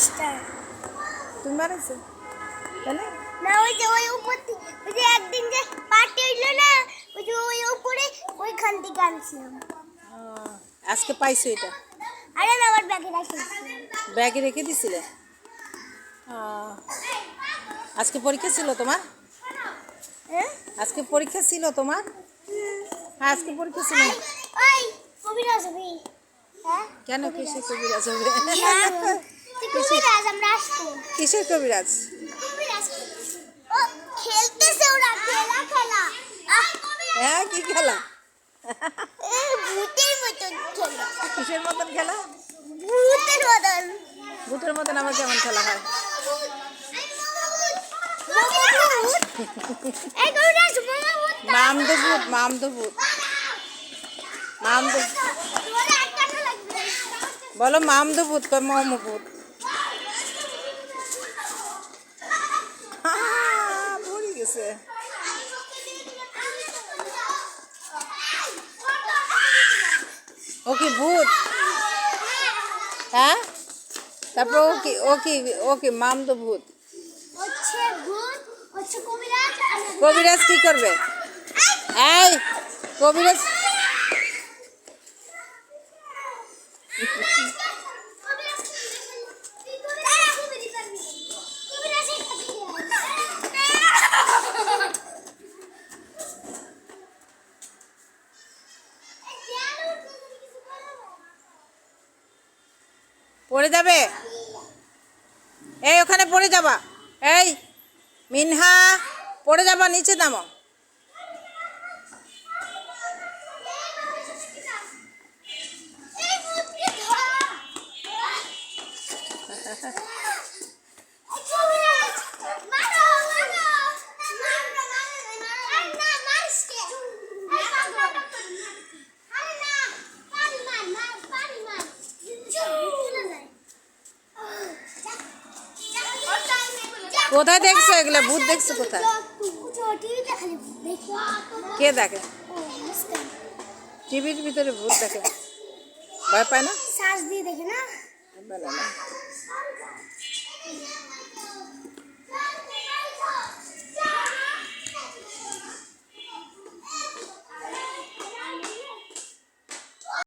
Star তুমি বানাইছো তাহলে? না ওই উপর ওই যে একদিন যে পার্টি হইলো না, ওই যে ওই উপরে ওইখান থেকে আনছিলাম। আজকে পাইছো এটা? আরে না, আমার ব্যাগে রাখিয়েছিলাম। ব্যাগে রেখে দিছিলে? আজকে পরীক্ষা ছিল তোমার? হ্যাঁ আজকে পরীক্ষা ছিল তোমার? হ্যাঁ আজকে পরীক্ষা ছিল। ওই কবিরাজ হবে। হ্যাঁ কেন কিসের কবিরাজ হবে? কবিরাজ আমরা আসবো। কিসের কবিরাজ? কবিরাজ ও খেলতেছে, ওরা খেলা খেলা। হ্যাঁ কি খেলা? এই ভূতের মতন খেলা। কিসের মতন খেলা? ভূতের মতন। ভূতের মতন আবার কেমন খেলা হয়? এই কবিরাজ মামা ভূত। মামদো ভূত, মামদো ভূত, মামদো। তোরা একটা লাগবে। বলো মামদো ভূত কয় মমো ভূত। ভরে গেছে। ও কি ভূত? হ্যাঁ তারপর ও কি মামদো ভূত। হচ্ছে ভূত, হচ্ছে কবিরাজ। কবিরাজ কি করবে? এই কবিরাজ পড়ে যাবে। এই ওখানে পড়ে যাবা। এই মিনহা পড়ে যাবা, নিচে নামো। কোথায় দেখছো এগুলো? ভূত দেখছো কোথায়? কে দেখে? টিভির ভিতরে ভূত দেখে? ভয় পায় না? শ্বাস দিয়ে দেখে না। বলে না।